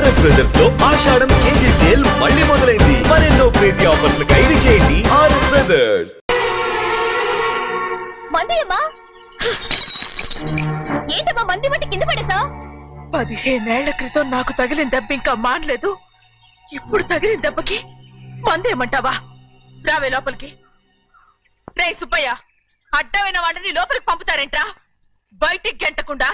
RS brothers లో ఆషాఢం KG sale మళ్ళీ మొదలైంది. మరెన్నో క్రేజీ ఆఫర్స్ ఖైదీ చేయండి ఆర్ఎస్ బ్రదర్స్. మందేమ్మా ఏంటమ్మా మంది బట్టి కింద పడేసా? 15 ఏళ్ల క్రితం నాకు తగిలిన దెబ్బ ఇంకా మానలేదు. ఇప్పుడు తగిలిన దెబ్బకి మందేమంటావా? రావే లోపలికి. రే సుబ్బయ్య, అడ్డమైన వాడిని లోపలికి పంపుతారేంట్రా? బయటికి గెంటకుండా.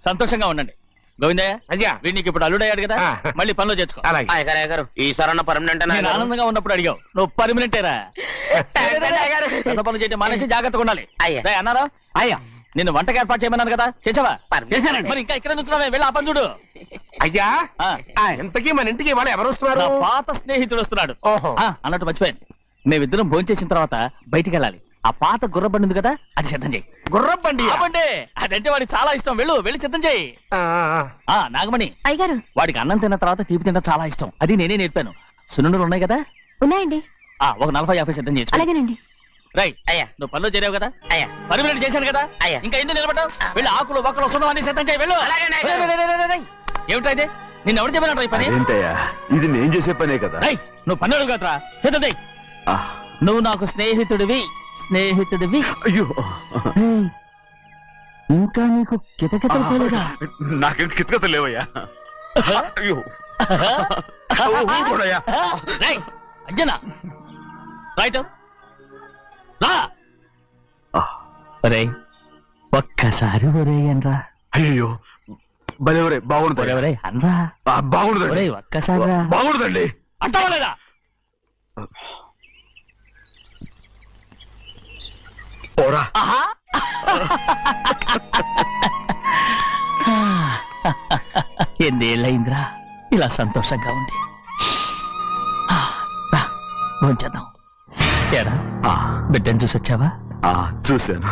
సంతోషంగా ఉండండి గోవిందయ్య. అయ్యా వీడికి ఇప్పుడు అల్లుడయ్యాడు కదా, మళ్ళీ పనిలో చేర్చుకో. ఈసారన్న పర్మనెంట్ నేను ఆనందంగా ఉన్నప్పుడు అడిగావు, నువ్వు పర్మనెంటేరా. పెద్ద పనులు చేయడం మానేసి జాగ్రత్తగా ఉండాలి. అన్నారా? అయ్యా నిన్ను వంటకి ఏర్పాటు చేయమన్నాను కదా, చేసావా? చేశానండి. మరి ఇంకా ఇక్కడ నుంచున్నావే, వెళ్ళి ఆ పని చూడు. అయ్యా ఇంతకీ మన ఇంటికి వాళ్ళు ఎవరు వస్తున్నారు? పాత స్నేహితుడు వస్తున్నాడు. అన్నట్టు మర్చిపోయాను, మేమిద్దరం భోంచేసిన తర్వాత బయటికి వెళ్ళాలి. ఆ పాత గుర్రబండి ఉంది కదా, అది సిద్ధం చేయి. గుర్రబండి? అదంటే వాడికి చాలా ఇష్టం. వెళ్ళి సిద్ధం చేయి. నాగమణి అయ్యగారు, వాడికి అన్నం తిన్న తర్వాత తీపి తినడం చాలా ఇష్టం. అది నేనే నేర్పాను. సున్నుండలు ఉన్నాయి కదా? ఉన్నాయండి. ఒక 40-50 సిద్ధం చేసి. అలాగేనండి. రైట్ అయ్యా, నువ్వు పనిలో చేరావు కదా, అయ్యా పర్మినెంట్ చేశాను కదా, అయ్యా ఇంకా ఎందుకు నిలబడ్డావు? వెళ్ళి ఆకులు ఒక్కలు వస్తుందని సిద్ధం చేయి. వెళ్ళు. ఏమిటైతే నిన్ను ఎవరు చెప్పినట్టు ఈ పని? ఇది నేను చేసే పనే కదా. నువ్వు పని అడుగు కదరా, సిద్ధం చేయి. నువ్వు నాకు స్నేహితుడివి. అయ్యో ఇంకా నీకు కితకితలు పోలేదా? నాకేం కితకితలు లేవయ్యా. అయ్యో అంజనా రైట్ రా. ఒరే ఒక్కసారి ఒరే అనరా. అయ్యో భలే బాగుంటుంది. ఒరే అనరా. బాగుంటుంది. ఒక్కసారి బాగుంటుందండి. అంటావా లేదా? ఓరా ఎన్నేళ్ళయిందిరా ఇలా సంతోషంగా ఉండి. భోంచేద్దాం. ఏరా బిడ్డను చూసొచ్చావా? చూశాను.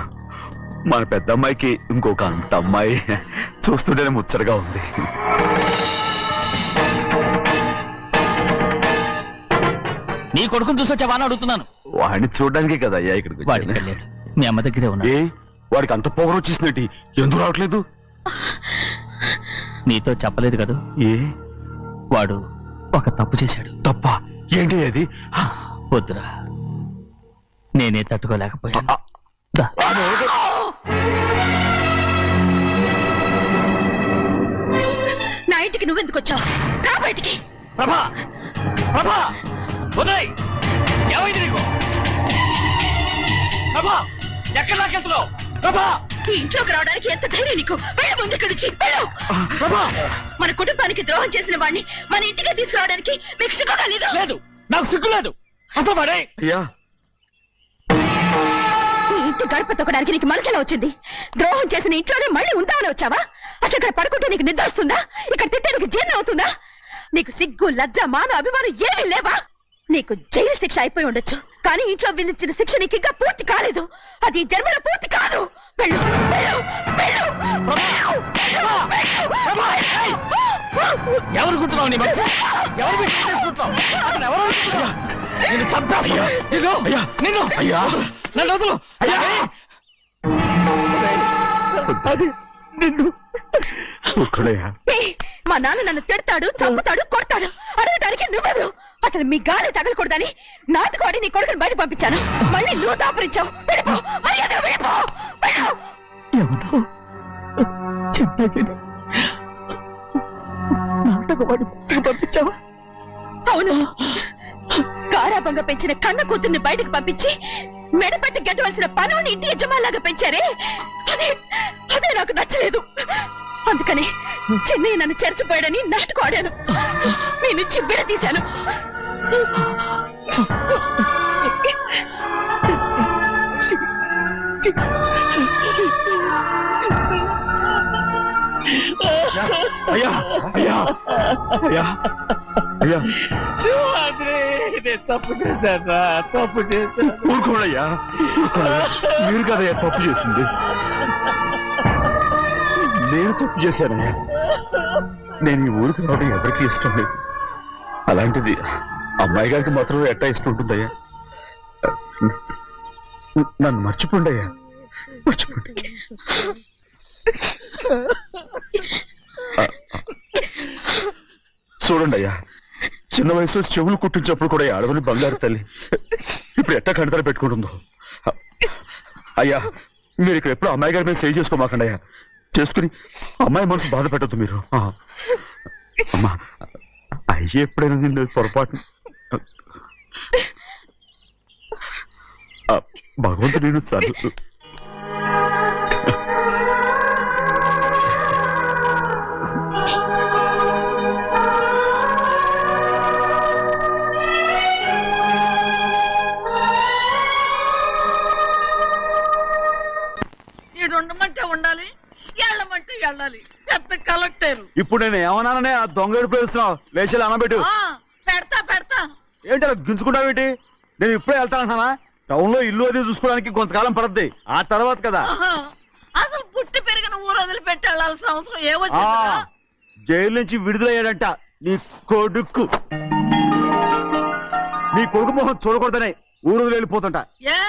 మన పెద్ద అమ్మాయికి ఇంకొక అంత అమ్మాయి చూస్తుంటేనే ముచ్చటగా ఉంది. నీ కొడుకుని చూసొచ్చావా అని అడుగుతున్నాను. వాడిని చూడడానికే కదా అయ్యా ఇక్కడికి. వాడికి వెళ్ళాడు, మీ అమ్మ దగ్గరే ఉన్నాడు. వాడికి అంత పొగరు వచ్చేసినట్టు ఎందుకు రావట్లేదు? నీతో చెప్పలేదు కదా. వాడు ఒక తప్పు చేశాడు. తప్ప ఏంటి అది? వద్దురా, నేనే తట్టుకోలేకపోయాను. నా ఇంటికి నువ్వెందుకు వచ్చావు? రా బయటికి. ప్రభా ఉదయ్, ఏమైంది నీకు? ప్రభా ఎక్కడ లాకెళ్తున్నావు? ప్రభా ఈ ఇంట్లోకి రావడానికి ఎంత ధైర్యం నీకు? వెళ్ళ ముందు ఇక్కడి నుంచి. మన కుటుంబానికి ద్రోహం చేసిన వాడిని మన ఇంటికి తీసుకురావడానికి మీకు సిగ్గుగా లేదు? లేదు, నాకు సిగ్గు లేదు అసలు. వాడే ఈ ఇంటి గడప తొక్కడానికి నీకు మనసులో వచ్చింది. ద్రోహం చేసిన ఇంట్లోనే మళ్ళీ ఉందామని వచ్చావా? అసలు ఇక్కడ పడుకుంటే నీకు నిద్ర వస్తుందా? ఇక్కడ తింటే నీకు జీర్ణం అవుతుందా? నీకు సిగ్గు, లజ్జ, మాన, అభిమానం ఏమీ లేవా? నీకు జైలు శిక్ష అయిపోయి ఉండొచ్చు, కానీ ఇంట్లో విధించిన శిక్ష నీకు ఇంకా పూర్తి కాలేదు. అది జన్మలో పూర్తి కాదు. వెళ్ళు. ఎవరు గుర్తున్నావు? నీ మంచి ఎవరు చేసుకుంటున్నావు? నిన్ను చంపేస్తా. నిన్ను నన్ను వదులు. మా నాన్న నన్ను తిడతాడు, చంపుతాడు, కొడతాడు. అడగడానికి నువ్వెవరు? అసలు మీ గాలి తగలకూడదని నాటుకోడి నీ కొడుకుని బయట పంపించాను. మళ్ళీ నువ్వు దాపరించావు. పంపించావా? అవును, గారాబంగా పెంచిన కన్న కూతుర్ని బయటకు పంపించి మెడపట్టి గెట్టవలసిన పనుని ఇంటి యజమానిలాగా పెంచారే, అదే నాకు నచ్చలేదు. అందుకని చెన్నై నన్ను చెరచిపోయాడని నాటకం ఆడాను. మీ నుంచి విడదీశాను. తప్పు చేశాను. ఊరుకోడయ్యా, మీరు కదయ్యా తప్పు చేసింది. నేను తప్పు చేశానయ్యా. నేను ఈ ఊరికి రావడం ఎవరికి ఇష్టం లేదు. అలాంటిది అమ్మాయి గారికి మాత్రం ఎట్టా ఇష్టం ఉంటుందయ్యా? నన్ను మర్చిపోండి అయ్యా, మర్చిపోండి. చూడండి అయ్యా, చిన్న వయసులో చెవులు కుట్టించినప్పుడు కూడా ఆడవని బంగారు తల్లి ఇప్పుడు ఎట్టా కంటతర పెట్టుకుంటుందో. అయ్యా, మీరు ఇక్కడ ఎప్పుడు అమ్మాయి గారి మీద సేవ్ చేసుకోమాకండి అయ్యా. చేసుకుని అమ్మాయి మనసు బాధ పెట్టద్దు మీరు. అమ్మా, అయ్యే ఎప్పుడైనా నేను పొరపాటు భగవంతుడు నేను సర్దు. ఉండమంటే ఉండాలి, వెళ్ళమంటే వెళ్ళాలి. పెద్ద కలెక్టర్. ఇప్పుడు నేను ఏమన్నాననే ఆ దొంగ పేరుస్తున్నావు, లేచి అనబెట్టు. పెడతా పెడతా. ఏంటి అలా గించుకుంటావేంటి? నేను ఇప్పుడే వెళ్తానంటున్నా. టౌన్ లో ఇల్లు అది చూసుకోవడానికి కొంతకాలం పడద్ది, ఆ తర్వాత కదా. అసలు పుట్టి పెరిగిన ఊరు వదిలిపెట్టి వెళ్ళాల్సిన అవసరం ఏమొచ్చిందా? జైలు నుంచి విడుదలయ్యాడంట నీ కొడుకు. నీ కొడుకు మొహం చూడకూడదనే ఊరు వదిలి వెళ్ళిపోతుంటా. ఏ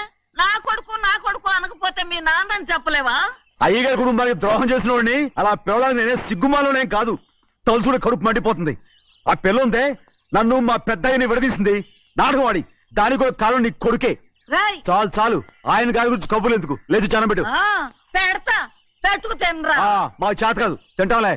నా కొడుకు అనకపోతే మీ నాన్నని చెప్పలేవా? అయ్యగారి కుటుంబానికి ద్రోహం చేసిన వాడిని అలా పిల్లడానికి నేనే సిగ్గుమాలోనే కాదు, తలుచుకుంటే కడుపు మండిపోతుంది. ఆ పిల్లందే నన్ను మా పెద్దయ్యని విడదీసింది, నాటకం వాడి. దానికి కూడా కారణం నీ కొడుకే. చాలు చాలు, ఆయన గారి గురించి కబుర్లు ఎందుకు, లేదు చానబెట్టు. పెడతా, పెట్టుకు తినరా. మా చేత కాదు, తింటాంలే.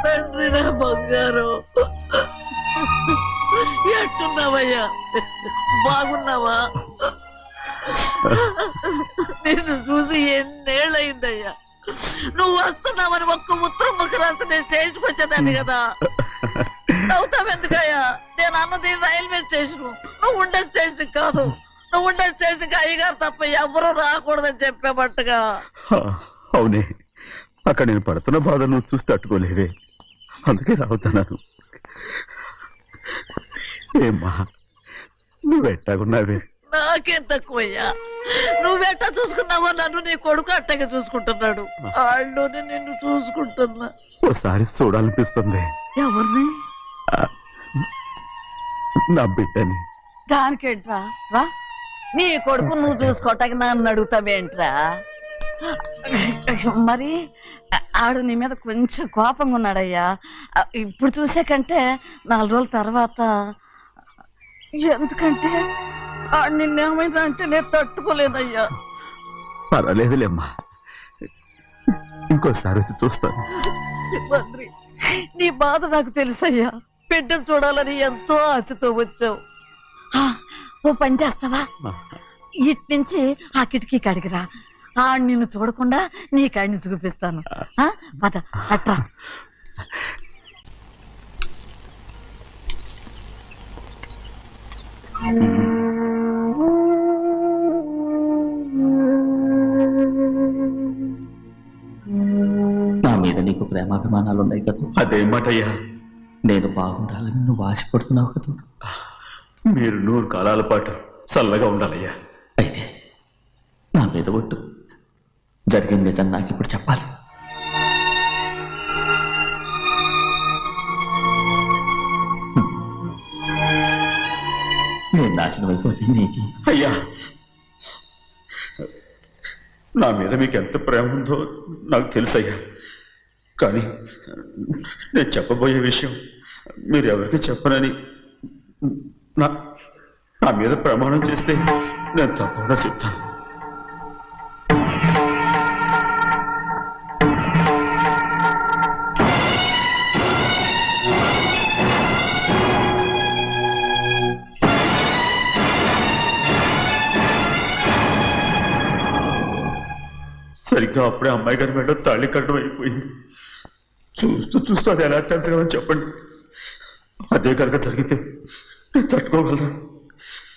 తండ్రి, నా బంగారు, ఎట్టున్నావయ్యా? బాగున్నావా? నిన్ను చూసి ఎన్నేళ్ళయిందయ్యా. నువ్వు వస్తున్నావని ఒక్క ఉత్తరం ముఖ రాస్తే నేను స్టేషన్కి వచ్చేదాన్ని కదా. అవుతావెందుకయ్యా? నేను అన్నది రైల్వే స్టేషన్, నువ్వు ఉండే స్టేషన్ కాదు. నువ్వు ఉండే స్టేషన్కి అయ్యగారు తప్ప ఎవరూ రాకూడదని చెప్పేమట్టుగా. అవునే, అక్కడ నేను పడుతున్న బాధ నువ్వు చూసి తట్టుకోలేవే, అందుకే రావుతున్నాను. ఏమ్మా, నువ్వెట్టాగున్నావే? నాకేం తక్కువయ్యా. నువ్వెట్టా చూసుకున్నావో నన్ను నీ కొడుకు అట్టగా చూసుకుంటున్నాడు. వాళ్ళలోనే నిన్ను చూసుకుంటున్నా. ఓసారి చూడాలనిపిస్తుంది. ఎవరిని? నా బిడ్డని. దానికేంట్రా, రా. నీ కొడుకు నువ్వు చూసుకోవటానికి నన్ను అడుగుతావేంట్రా? మరి ఆడు నీ మీద కొంచెం కోపంగా ఉన్నాడయ్యా. ఇప్పుడు చూసే కంటే 4 రోజుల తర్వాత. ఎందుకంటే నిన్నేమైందా అంటే నేను తట్టుకోలేదయ్యా. పర్వాలేదులేమ్మా, ఇంకోసారి వచ్చి చూస్తాను. సింహాద్రి, నీ బాధ నాకు తెలుసయ్యా. బిడ్డను చూడాలని ఎంతో ఆశతో వచ్చావు. ఓ పని చేస్తావా? ఇటు నుంచి ఆ కిటికీ కడిగిరా. నిన్ను చూడకుండా నీ కాడిని చూపిస్తాను. పద అట్రా. నా మీద నీకు ప్రేమాభిమానాలు ఉన్నాయి కదా. అదేమాటయ్యా? నేను బాగుండాలని నువ్వు ఆశపడుతున్నావు కదా. మీరు 100 కాలాల పాటు చల్లగా ఉండాలయ్యా. అయితే నా మీద ఒట్టు, జరిగిన నిజం నాకు ఇప్పుడు చెప్పాలి. నేను నాశనం అయిపోతే నీకు. అయ్యా, నా మీద మీకు ఎంత ప్రేమ ఉందో నాకు తెలుసయ్యా. కానీ నేను చెప్పబోయే విషయం మీరు ఎవరికి చెప్పనని నా మీద ప్రమాణం చేస్తే నేను తప్పకుండా చెప్తాను. సరిగ్గా అప్పుడే అమ్మాయి గారి మెడలో తాళి కట్టడం అయిపోయింది. చూస్తూ చూస్తూ అది ఎలా తెంచగలని చెప్పండి. అదే కనుక జరిగితే నేను తట్టుకోగలరా?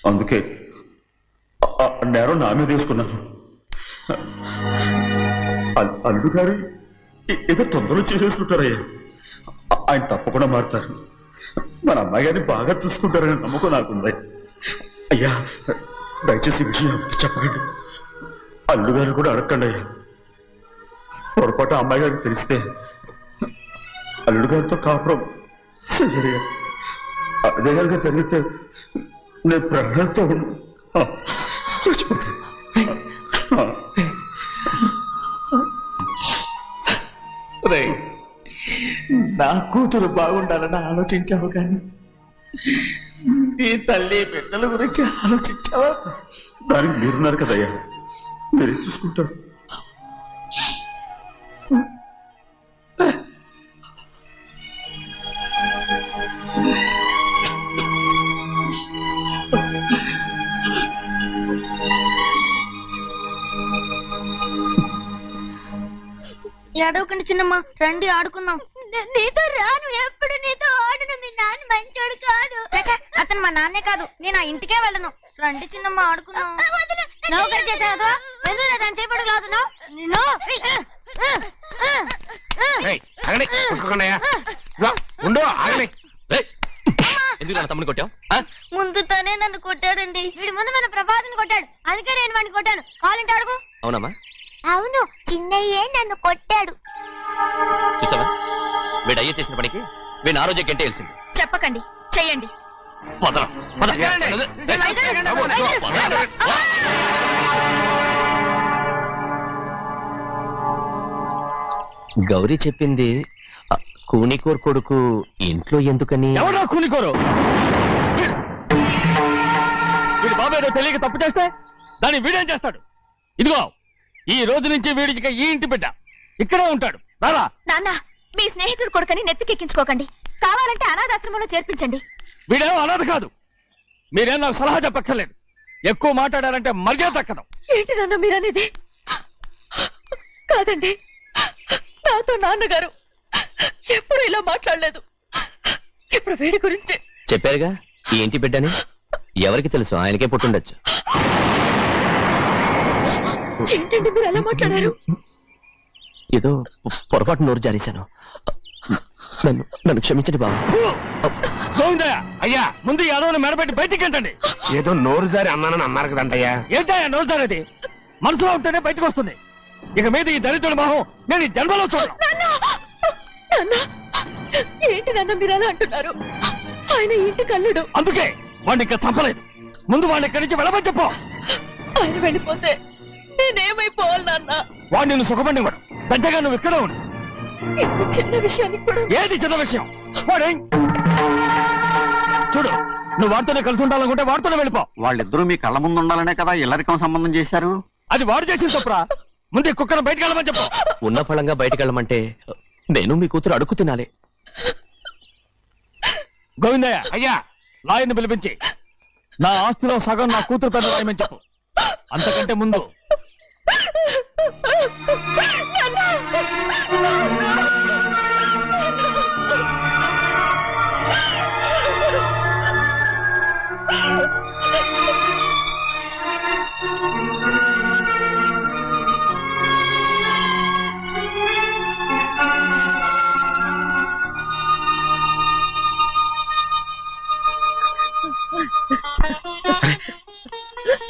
అందుకే నేరం నా మీద తీసుకున్నాను. అల్లుడు గారు ఏదో తొందరలో చేసేస్తుంటారయ్యా. ఆయన తప్పకుండా మారుతారు. మన అమ్మాయి గారిని బాగా చూసుకుంటారని నమ్మకం నాకుంది. అయ్యా దయచేసి ఈ విషయం ఎవరికి చెప్పకండి. అల్లు గారు కూడా అడగండి అయ్యా. పొరపాటు అమ్మాయి గారికి తెలిస్తే అల్లుడు గారితో కాపురం సరిగా అదే గారిగా జరిగితే నేను ప్రాణాలతో చచ్చిపోతాను. నా కూతురు బాగుండాలని ఆలోచించావు కానీ నీ తల్లి బిడ్డల గురించి ఆలోచించావా? దానికి మీరున్నారు కదయ్యా, మీరే చూసుకుంటారు. ఏడవకండి చిన్నమ్మ, రండి ఆడుకుందాం. నీతో రాను, ఎప్పుడు నీతో ఆడను. మీ నాన్న మంచోడు కాదు. అతను మా నాన్నే కాదు, నేను ఆ ఇంటికే వెళ్ళను. రండి చిన్నమ్మ ఆడుకుందాం. నౌకరు చేసావు ఎందుకు దాని చేపడు కాదు. ఎందుకు తమ్ముని కొట్టావు? ముందు తనే నన్ను కొట్టాడండి. వీడి ముందు మన ప్రభాతం కొట్టాడు, అందుకే నేను వాడిని కొట్టాను. కావాలంటే అడుగు. అవునమ్మా? అవును, చిన్నయ్యే నన్ను కొట్టాడు. చూసావా, వీడు అయ్యే చేసిన పనికి వీడిని ఆ రోజే గంటే తెలిసింది. చెప్పకండి, చెయ్యండి. గౌరీ చెప్పింది కూనికోర్ కొడుకు ఇంట్లో ఎందుకని. ఎవడా కూనికోరు? వీడి బాబు ఏదో తెలియక తప్పు చేస్తే దాన్ని వీడేం చేస్తాడు? ఇదిగో ఈ రోజు నుంచి వీడికి ఈ ఇంటి బిడ్డ ఇక్కడే ఉంటాడు. రారా. నాన్న, మీ స్నేహితుడు కొడుకని నెత్తికెక్కించుకోకండి. కావాలంటే అనాథాశ్రమంలో చేర్పించండి. వీడేమో అనాథ కాదు. మీరేం నాకు సలహా చెప్పక్కర్లేదు. ఎక్కువ మాట్లాడారంటే మర్యాద దక్కదు. ఏంటి నాన్న మీరనేది? కాదండి, నాతో నాన్నగారు ఎప్పుడు ఇలా మాట్లాడలేదు. ఇప్పుడు వీడి గురించి చెప్పారుగా ఈ ఇంటి బిడ్డని. ఎవరికి తెలుసు, ఆయనకే పుట్టుండొచ్చు. ఏంటండి మీరు ఎలా మాట్లాడారు? ఏదో పొరపాటు నోరు జారేశాను. నన్ను క్షమించండి బాబు. గోవిందయ్య, అయ్యా ముందు ఈ అడవుని మెడబెట్టి బయటికి ఏంటండి. ఏదో నోరు జారి అన్నానని అన్నారు కదంటయ్యా. ఏంటయ్యా నోరు జారేది? మనసులో ఉంటేనే బయటకు వస్తుంది. ఇక మీద ఈ దరిద్రుడి మొహం నేను ఈ జన్మలో చూడను. ఏంటి నాన్న మీరు ఎలా అంటున్నారు? ఆయన ఇంటి కల్లుడు. అందుకే వాడిని ఇంకా చంపలేదు. ముందు వాడిని ఇక్కడి నుంచి వెళ్ళమని చెప్పు. ఆయన వెళ్ళిపోతే నేనేమైపోవాలి నాన్న? వాడిని నువ్వు సుఖపడివాడు. పెద్దగా నువ్వు ఇక్కడ ఉండు. ఇంత చిన్న విషయానికి కూడా. ఏది చిన్న విషయం? వాడే చూడు, నువ్వు వాడితోనే కలిసి ఉండాలనుకుంటే వాడితోనే వెళ్ళిపో. వాళ్ళిద్దరూ మీ కళ్ళ ముందు ఉండాలనే కదా ఇల్లరికం సంబంధం చేశారు. అది వాడు చేసిన తప్పురా. ముందు ఈ కుక్కను బయటకు వెళ్ళమని చెప్పు. ఉన్న ఫలంగా బయటకు వెళ్ళమంటే నేను మీ కూతురు అడుగు తినాలి. గోవిందయ్య, అయ్యా లాయర్ని పిలిపించి నా ఆస్తిలో సగం నా కూతురు పెద్ద రాయమని చెప్పు. అంతకంటే ముందు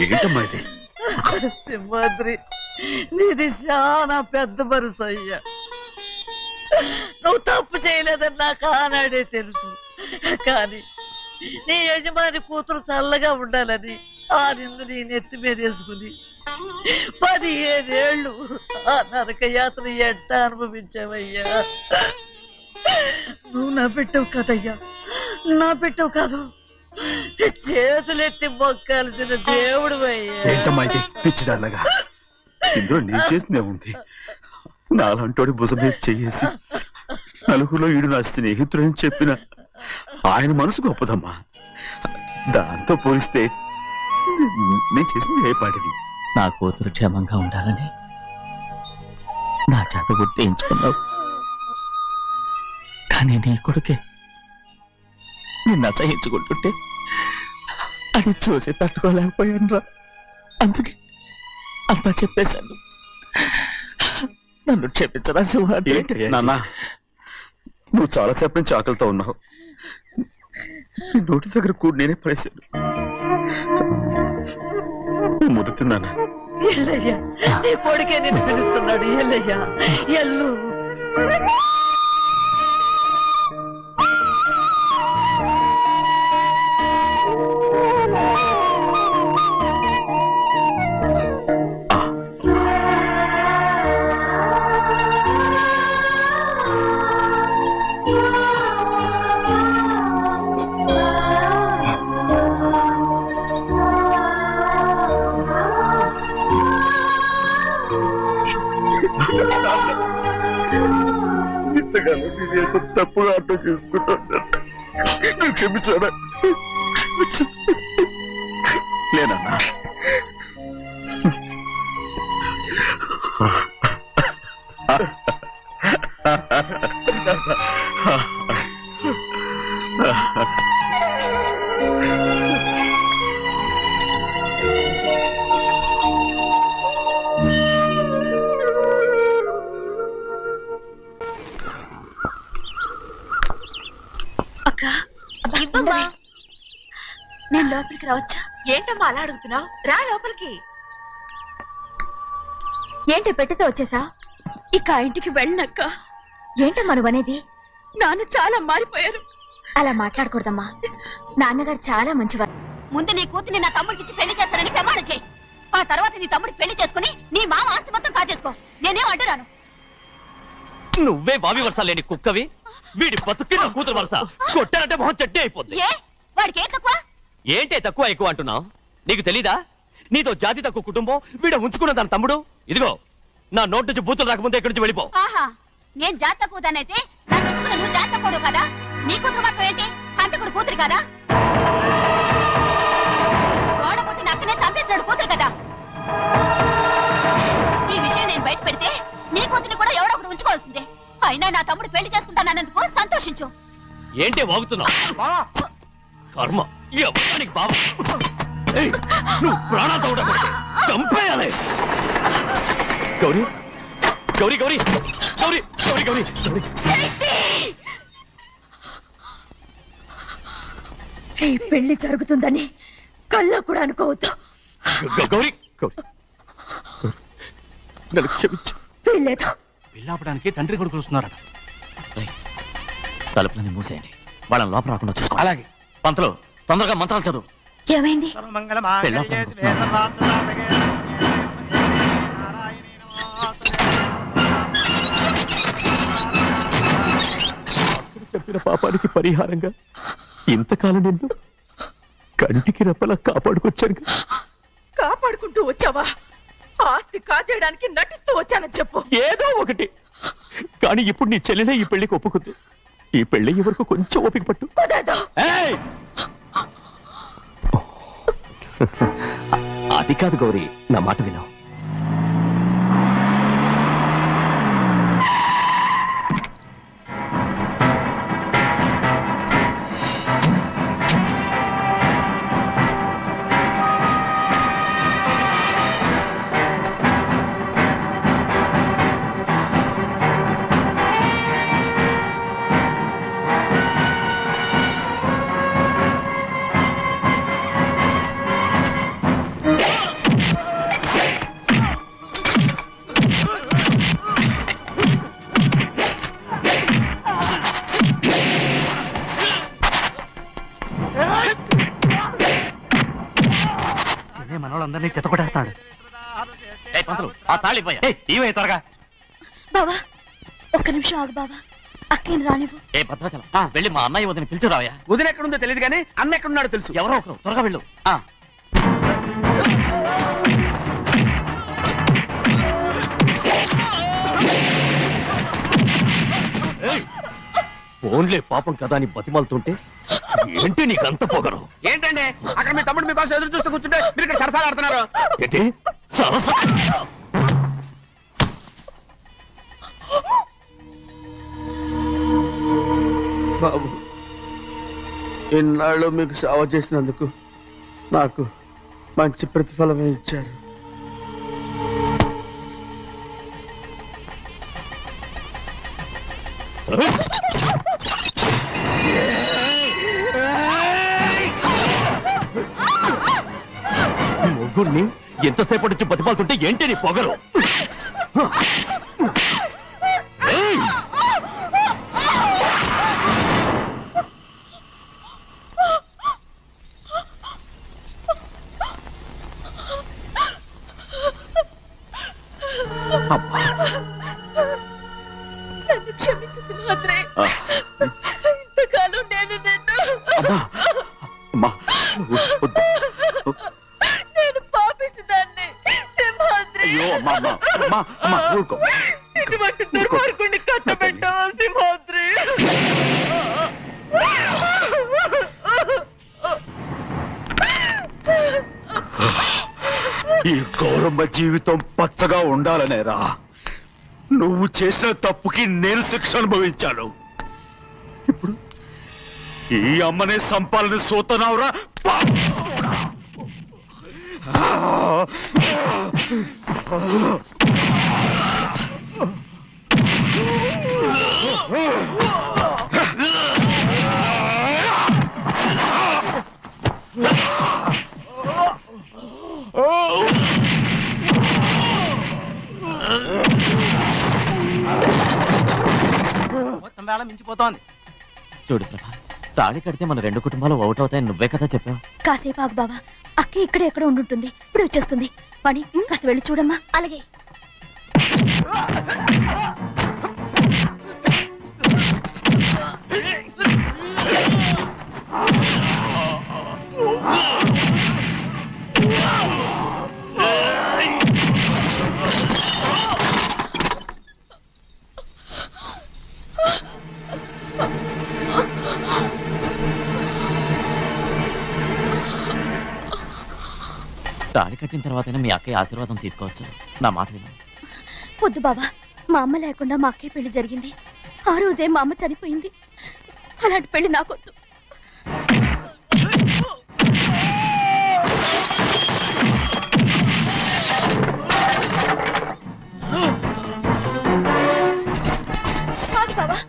ఏంటమ్మా ఇది? సింహాద్రి, నీది చాలా పెద్ద మనసు అయ్యా. నువ్వు తప్పు చేయలేదని నాకు ఆనాడే తెలుసు. కానీ నీ యజమాని కూతురు చల్లగా ఉండాలని ఆ నిందు నీ నెత్తి మీద వేసుకుని 15 ఏళ్ళు ఆ నరక యాత్ర ఎట్ట అనుభవించావయ్యా. నువ్వు నా పెట్టవు కదయ్యా, నా పెట్టవు కాదు, చేతులెత్తి మొక్కాల్సిన దేవుడు అయ్యా. ఏంటమ్మా ఇది పిచ్చిదాన్నగా? ఇందులో నేను చేసినే ఉంది. నాలంటోడి భుజం మీద చెయ్యేసి నలుగురిలో ఈడు నా స్నేహితుడని చెప్పిన ఆయన మనసు గొప్పదమ్మా. దాంతో పోలిస్తే నేను చేసింది ఏ పాటిది? నా కూతురు క్షేమంగా ఉండాలని నా చేత గుర్తించుకున్నావు. కానీ నీ కొడుకే నిన్ను అసహించుకుంటుంటే అది చూసి తట్టుకోలేకపోయాను రా. అందుకే అంతా చెప్పేశాను. నన్ను క్షమించరా సింహాద్రి. ఏంటి నాన్న, నువ్వు చాలాసేపు నుంచి ఆకలితో ఉన్నావు. నీ నోటి దగ్గర కూడా నేనే పడేశాను. ముద్దు తిన్నానా? ఎల్లయ్యా, నీ కొడుకే నిన్ను పిలుస్తున్నాడు. ఎల్లయ్యా, ఎల్లు. ఇంతకాలం నేను ఎంత తప్పుగా అర్థం చేసుకుంటాను. నువ్వు క్షమించానా? లేనన్నా. అక్క ఇవ్వమ్మా. నేను లోపలికి రావచ్చా? ఏంటమ్మా అలా అడుగుతున్నావు? రా లోపలికి. ఏంటి పెట్టితో వచ్చేసా? ఇక ఆ ఇంటికి వెళ్ళనక్క. ఏంటమ్మా నువ్వు అనేది? నాన్న చాలా మారిపోయారు. అలా మాట్లాడకూడదమ్మా. నాన్నగారు చాలా మంచివారు. ముందు నీ కూతుని నా తమ్ముడికి పెళ్లి చేస్తానని ప్రమాణం చేయి. ఆ తర్వాత నీ తమ్ముడికి పెళ్లి చేసుకుని నీ మామ ఆస్తి మొత్తం కాజేసుకో. నేనేం అడ్డురాను. నువ్వే బావి వరుస లేని కుక్కవి. వీడి బతుక్కి నా కూతురు వరుస. కొట్టానంటే మొహం చెట్టే అయిపోద్ది. ఏ వాడికి ఏం తక్కువ? ఏంటే తక్కువ ఎక్కువ అంటున్నావు? నీకు తెలీదా? నీతో జాతి తక్కువ కుటుంబం వీడ ఉంచుకున్న దాని తమ్ముడు. ఇదిగో నా నోటి నుంచి బూతులు రాకముందే ఇక్కడి నుంచి వెళ్ళిపో. ఆహా, నేను జాత తక్కువదానైతే నన్ను ఉంచుకున్న నువ్వు జాత తక్కువ కదా? నీ కూతురు మాత్రం ఏంటి? హంతకుడు కూతురు కదా? గోడ పుట్టి నక్కనే చంపేశాడు కూతురు కదా? ఈ విషయం నేను బయట పెడితే నీ కూతురిని కూడా ఎవడో ఒకటి ఉంచుకోవాల్సిందే. అయినా నా తమ్ముడు పెళ్లి చేసుకుంటానన్నందుకు సంతోషించు. ఏంటే వాగుతున్నావు? కర్మ ఎవరికి బాబు. నువ్వు ప్రాణాలతో ఉండకూడదు. చంపేయాలి. గౌరీ గౌరీ గౌరీ గౌరీ గౌరీ గౌరీ ఈ పెళ్లి జరుగుతుందని కళ్ళ కూడా అనుకోవద్దు. గౌరీ గౌరీ నన్ను క్షమించు. వీల్లేదు. పెళ్ళాపడానికి తండ్రి కొడుకులు వస్తున్నారట. తలుపులని మూసేయండి. వాళ్ళని లోపల రాకుండా చూసుకో. అలాగే. పంతులు తొందరగా మంత్రాలు చదువు. ఏమైంది? చెప్పిన పాపానికి పరిహారంగా ఇంతకాలం నిన్ను కంటికి రెప్పలా కాపాడుకొచ్చాను. కాపాడుకుంటూ వచ్చావా? ఆస్తి కాజేయడానికి నటిస్తూ వచ్చానని చెప్పు. ఏదో ఒకటి. కానీ ఇప్పుడు నీ చెల్లెలే ఈ పెళ్లికి ఒప్పుకుంది. ఈ పెళ్లి వరకు కొంచెం ఓపిక పట్టు. ఏయ్! అది కాదు గౌరీ, నా మాట విను. మనోళ్ళందరినీ చెత్తకొట్టేస్తాడు. పంతులు ఆ తాళిపోయా ఇవే త్వరగా. బావా ఒక్క నిమిషం ఆగు బావా. అక్కేం రానివ్వు. ఏ భద్రాచలం వెళ్ళి మా అన్నయ్య వదిన పిలిచిరావయ్యా. వదిన ఎక్కడుందో తెలియదు కానీ అన్న ఎక్కడున్నాడో తెలుసు. ఎవరో ఒకరు త్వరగా వెళ్ళు. ఫోన్లే పాపం కదా అని బతిమాలుతుంటే ఏంటి నీకంత పొగరు? ఏంటండి అక్కడ మీ తమ్ముడు మీకోసం ఎదురు చూస్తూ కూర్చుంటే మీరు ఇక్కడ సరసాలు ఆడుతున్నారు. ఏంటి సరసా? బాబు, ఇన్నాళ్ళు మీకు సేవ చేసినందుకు నాకు మంచి ప్రతిఫలమే ఇచ్చారు. అర్జున్ని ఎంతసేపటి నుంచి బతిపాలుతుంటే ఏంటి నీ పొగరు? ఏయ్! నన్ను క్షమించు సింహాద్రి. ఇంతకాలం నేను నిన్ను నేను పాపించదాన్ని సింహాద్రి. ఇటువంటి దుర్మార్గుడిని కట్టబెట్టావా సింహాద్రి? ఈ గౌరమ్మ జీవితం పచ్చగా ఉండాలనేరా నువ్వు చేసిన తప్పుకి నేను శిక్ష అనుభవించాను. ఇప్పుడు ఈ అమ్మనే సంపాలని సూతనావురా. మొత్తం వేళ మించిపోతోంది. చూడు ప్రభా, తాళి కడితే మన రెండు కుటుంబాలు అవుట్ అవుతాయని నువ్వే కదా చెప్పావు. కాసేపు ఆగు బావా, అక్క ఇక్కడే ఎక్కడ ఉండుంటుంది, ఇప్పుడు వచ్చేస్తుంది. పని కాస్త వెళ్ళి చూడమ్మా. అలాగే. తాళి కట్టిన తర్వాతైనా మీ అక్కయ్య ఆశీర్వాదం తీసుకోవచ్చు. నా మాట విను. వద్దు బావా, మా అమ్మ లేకుండా మా అక్కయ్య పెళ్లి జరిగింది. ఆ రోజే మా అమ్మ చనిపోయింది. అలాంటి పెళ్లి నాకొద్దు. కాదు బావా,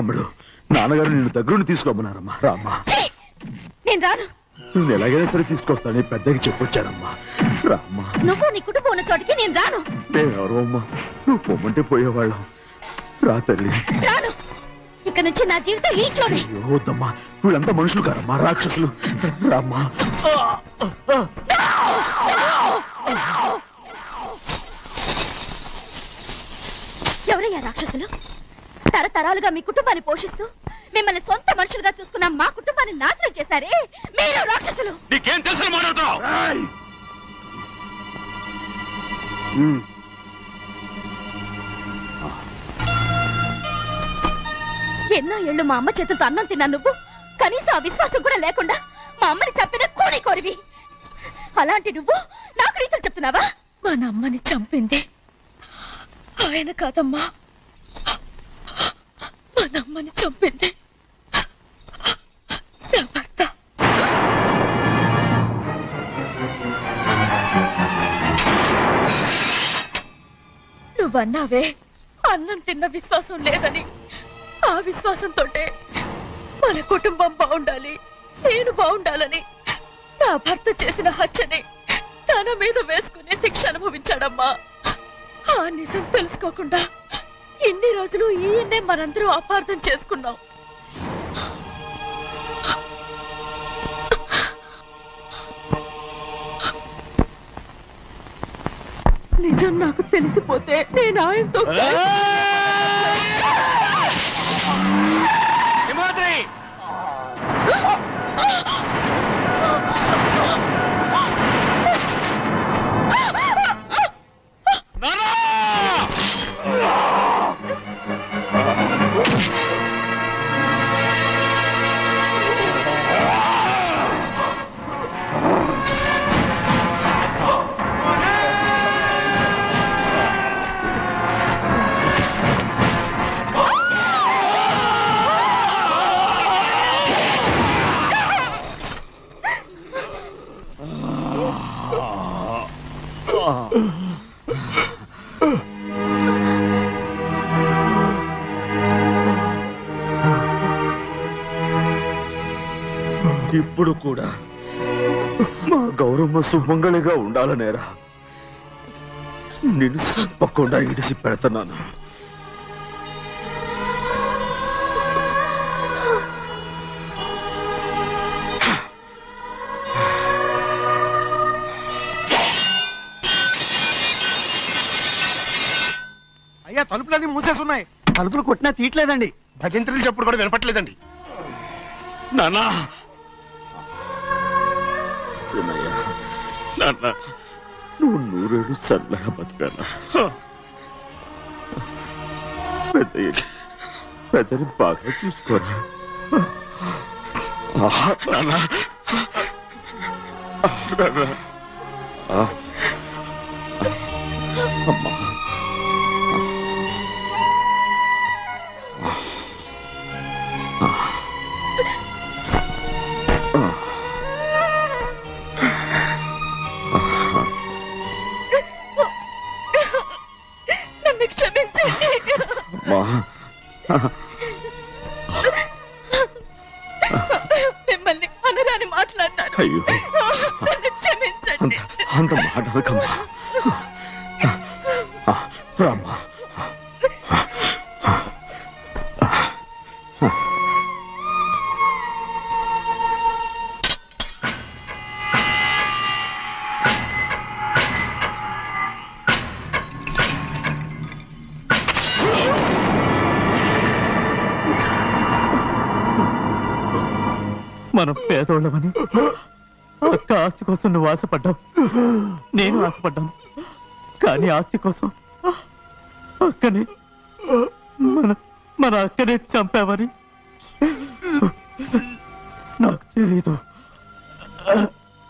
అమ్ముడు, నాన్నగారు నిన్ను దగ్గరుండి తీసుకోమన్నారమ్మా. రామ్మా. నేను రాను. నువ్వు ఎలాగైనా సరే తీసుకొస్తానని పెద్దకి చెప్పొచ్చానమ్మా. రామ్మా. నువ్వు నీ కుటుంబం ఉన్న చోటికి నేను రాను. నేనెవరో అమ్మా, నువ్వు పొమ్మంటే పోయేవాళ్ళం. రా తల్లి. రాను. ఇక్కడ నుంచి నా జీవితం ఈ ఇంట్లోనే. అయ్యో వద్దమ్మా, వీళ్ళంతా మనుషులు కారమ్మా, రాక్షసులు. రామ్మా. ఎవరయ్యా రాక్షసులు? తరతరాలుగా మీ కుటుంబాన్ని పోషిస్తూ మిమ్మల్ని సొంత మనుషులుగా చూసుకున్న మా కుటుంబాన్ని నాశనం చేశారే మీరు రాక్షసులు. నీకేం తెలుసు మాట్లాడుతున్నావు? ఎన్నో ఏళ్ళు మా అమ్మ చేతులతో అన్నం తిన్నా నువ్వు కనీసం ఆ విశ్వాసం కూడా లేకుండా మా అమ్మని చంపిన కోడి కోరివి. అలాంటి నువ్వు నాకు రీతులు చెప్తున్నావా? మా అమ్మని చంపింది ఆయన కాదమ్మా, మా అమ్మని చంపింది నా భర్త. నువ్వన్నావే అన్నం తిన్న విశ్వాసం లేదని, ఆ విశ్వాసంతో మన కుటుంబం బాగుండాలి, నేను బాగుండాలని నా భర్త చేసిన హత్యని తన మీద వేసుకుని శిక్ష అనుభవించాడమ్మా. ఆ నిజం తెలుసుకోకుండా ఇన్ని రోజులు ఈయన్నే మనందరం అపార్థం చేసుకున్నాం. నిజం నాకు తెలిసిపోతే నేను ఆయనతో సింహాద్రి ఇప్పుడు కూడా మా గౌరమ్మ సుమంగళిగా ఉండాలనేరా నేను తప్పకుండా ఇడిసి పెడుతున్నాను. అయ్యా తలుపులన్నీ మూసేసున్నాయి. తలుపులు కొట్టినా తీయట్లేదండి. భజంత్రులు చెప్పుడు కూడా వినపట్లేదండి. నాన్న సినయ్య, నాన్న నువ్వు 100 ఏళ్ళు చల్లగా బతకాల. పెద్దని బాగా చూసుకోరా నాన్న. అమ్మా నన్ను క్షమించండి. మిమ్మల్ని అనరాని మాట్లాడినాను. అయ్యో నన్ను క్షమించండి. అంత మాటలకమ్మా. రామ్మా. మనం పేదోళ్ళమని అక్క ఆస్తి కోసం నువ్వు ఆశపడ్డావు, నేను ఆశపడ్డాను. కానీ ఆస్తి కోసం అక్కని మన అక్కనే చంపావని నాకు తెలీదు.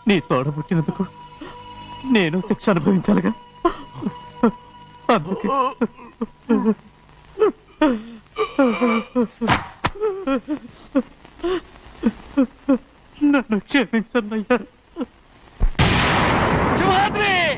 నీ తోడ పుట్టినందుకు నేను శిక్ష అనుభవించాలిగా. అందుకే నన్ను క్షమించన్నయ్యా.